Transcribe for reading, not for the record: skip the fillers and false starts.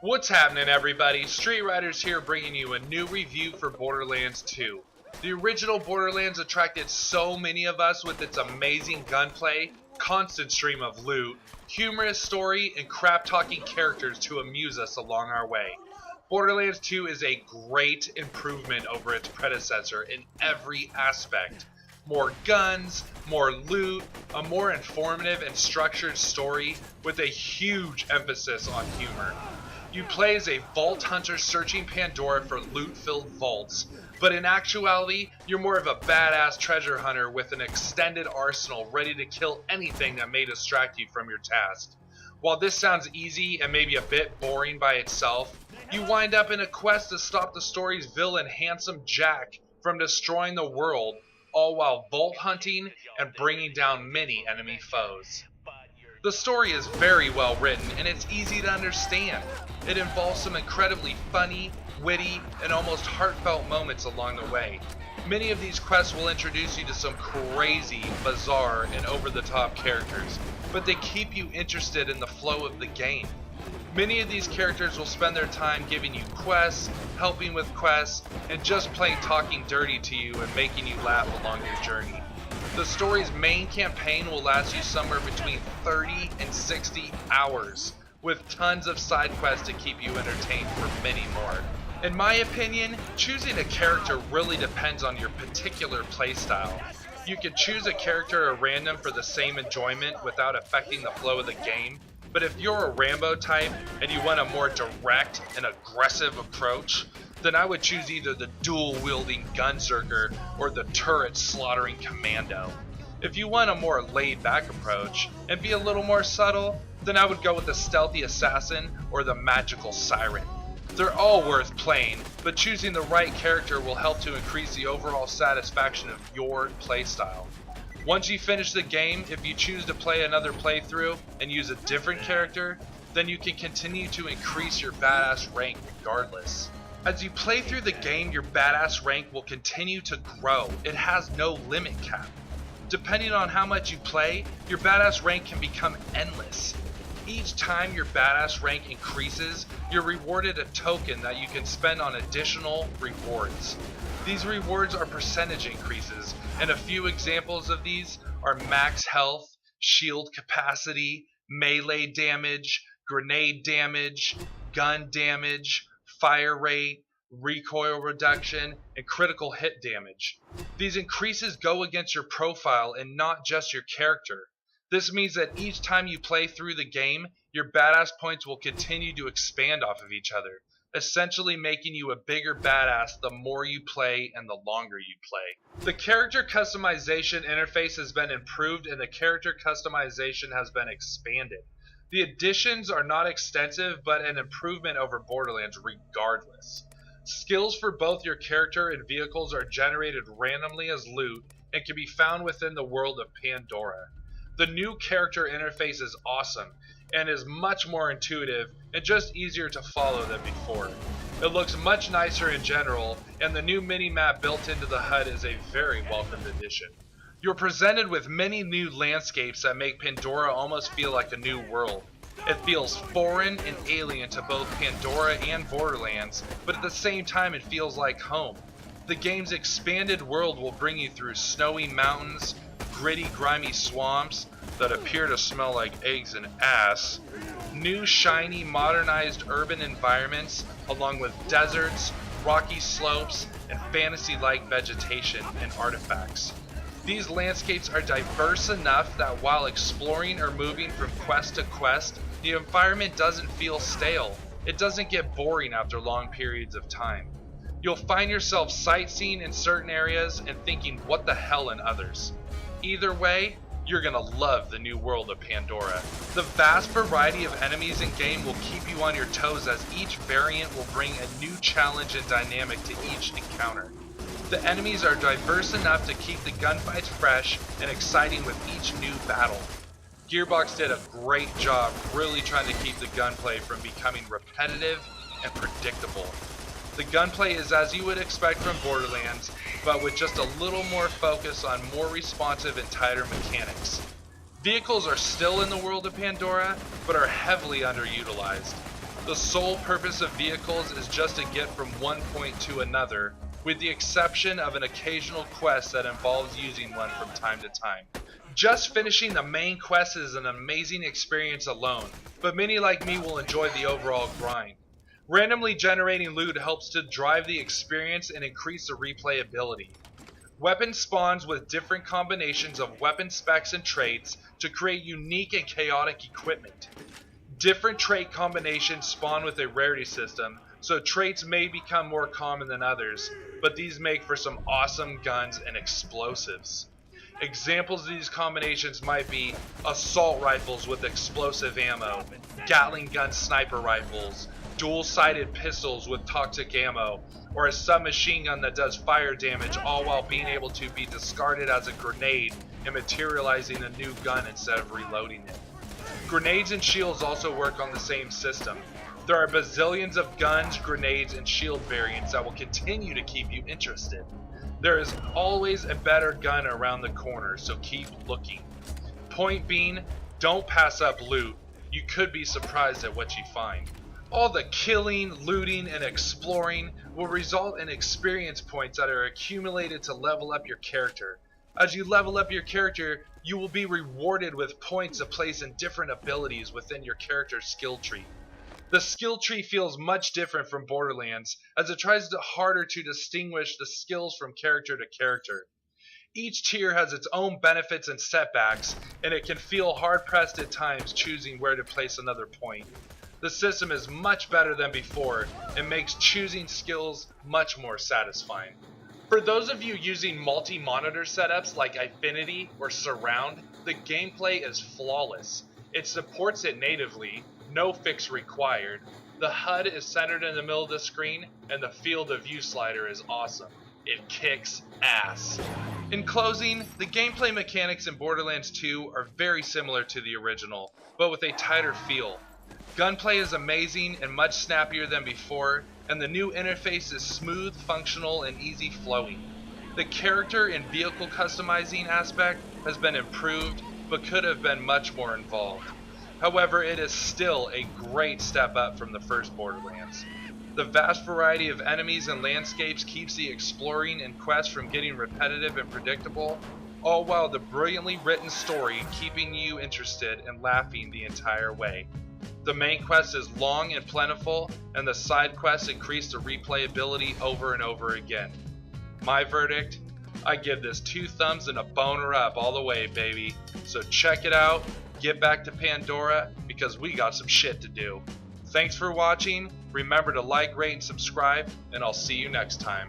What's happening, everybody? Street Riders here, bringing you a new review for Borderlands 2. The original Borderlands attracted so many of us with its amazing gunplay, constant stream of loot, humorous story, and crap-talking characters to amuse us along our way. Borderlands 2 is a great improvement over its predecessor in every aspect. More guns, more loot, a more informative and structured story with a huge emphasis on humor. You play as a vault hunter searching Pandora for loot-filled vaults, but in actuality, you're more of a badass treasure hunter with an extended arsenal ready to kill anything that may distract you from your task. While this sounds easy and maybe a bit boring by itself, you wind up in a quest to stop the story's villain, Handsome Jack, from destroying the world, all while vault hunting and bringing down many enemy foes. The story is very well written and it's easy to understand. It involves some incredibly funny, witty, and almost heartfelt moments along the way. Many of these quests will introduce you to some crazy, bizarre, and over-the-top characters, but they keep you interested in the flow of the game. Many of these characters will spend their time giving you quests, helping with quests, and just plain talking dirty to you and making you laugh along your journey. The story's main campaign will last you somewhere between 30 and 60 hours, with tons of side quests to keep you entertained for many more. In my opinion, choosing a character really depends on your particular playstyle. You can choose a character at random for the same enjoyment without affecting the flow of the game, but if you're a Rambo type and you want a more direct and aggressive approach, then I would choose either the dual-wielding Gunzerker or the turret-slaughtering Commando. If you want a more laid-back approach and be a little more subtle, then I would go with the stealthy Assassin or the magical Siren. They're all worth playing, but choosing the right character will help to increase the overall satisfaction of your playstyle. Once you finish the game, if you choose to play another playthrough and use a different character, then you can continue to increase your badass rank regardless. As you play through the game, your badass rank will continue to grow. It has no limit cap. Depending on how much you play, your badass rank can become endless. Each time your badass rank increases, you're rewarded a token that you can spend on additional rewards. These rewards are percentage increases, and a few examples of these are max health, shield capacity, melee damage, grenade damage, gun damage, fire rate, recoil reduction, and critical hit damage. These increases go against your profile and not just your character. This means that each time you play through the game, your badass points will continue to expand off of each other, essentially making you a bigger badass the more you play and the longer you play. The character customization interface has been improved and the character customization has been expanded. The additions are not extensive, but an improvement over Borderlands regardless. Skills for both your character and vehicles are generated randomly as loot and can be found within the world of Pandora. The new character interface is awesome and is much more intuitive and just easier to follow than before. It looks much nicer in general, and the new mini-map built into the HUD is a very welcomed addition. You're presented with many new landscapes that make Pandora almost feel like a new world. It feels foreign and alien to both Pandora and Borderlands, but at the same time it feels like home. The game's expanded world will bring you through snowy mountains, gritty, grimy swamps that appear to smell like eggs and ass, new, shiny, modernized urban environments, along with deserts, rocky slopes, and fantasy-like vegetation and artifacts. These landscapes are diverse enough that while exploring or moving from quest to quest, the environment doesn't feel stale. It doesn't get boring after long periods of time. You'll find yourself sightseeing in certain areas and thinking, what the hell, in others. Either way, you're gonna love the new world of Pandora. The vast variety of enemies in game will keep you on your toes, as each variant will bring a new challenge and dynamic to each encounter. The enemies are diverse enough to keep the gunfights fresh and exciting with each new battle. Gearbox did a great job really trying to keep the gunplay from becoming repetitive and predictable. The gunplay is as you would expect from Borderlands, but with just a little more focus on more responsive and tighter mechanics. Vehicles are still in the world of Pandora, but are heavily underutilized. The sole purpose of vehicles is just to get from one point to another, with the exception of an occasional quest that involves using one from time to time. Just finishing the main quest is an amazing experience alone, but many like me will enjoy the overall grind. Randomly generating loot helps to drive the experience and increase the replayability. Weapon spawns with different combinations of weapon specs and traits to create unique and chaotic equipment. Different trait combinations spawn with a rarity system, so traits may become more common than others, but these make for some awesome guns and explosives. Examples of these combinations might be assault rifles with explosive ammo, Gatling gun sniper rifles, dual-sided pistols with toxic ammo, or a submachine gun that does fire damage, all while being able to be discarded as a grenade and materializing a new gun instead of reloading it. Grenades and shields also work on the same system. There are bazillions of guns, grenades, and shield variants that will continue to keep you interested. There is always a better gun around the corner, so keep looking. Point being, don't pass up loot. You could be surprised at what you find. All the killing, looting, and exploring will result in experience points that are accumulated to level up your character. As you level up your character, you will be rewarded with points to place in different abilities within your character's skill tree. The skill tree feels much different from Borderlands, as it tries harder to distinguish the skills from character to character. Each tier has its own benefits and setbacks, and it can feel hard-pressed at times choosing where to place another point. The system is much better than before, and makes choosing skills much more satisfying. For those of you using multi-monitor setups like Eyefinity or Surround, the gameplay is flawless. It supports it natively, no fix required. The HUD is centered in the middle of the screen, and the field of view slider is awesome. It kicks ass. In closing, the gameplay mechanics in Borderlands 2 are very similar to the original, but with a tighter feel. Gunplay is amazing and much snappier than before, and the new interface is smooth, functional, and easy flowing. The character and vehicle customizing aspect has been improved, but could have been much more involved. However, it is still a great step up from the first Borderlands. The vast variety of enemies and landscapes keeps the exploring and quests from getting repetitive and predictable, all while the brilliantly written story keeping you interested and laughing the entire way. The main quest is long and plentiful, and the side quests increase the replayability over and over again. My verdict? I give this 2 thumbs and a boner up all the way, baby. So check it out. Get back to Pandora, because we got some shit to do. Thanks for watching. Remember to like, rate, and subscribe, and I'll see you next time.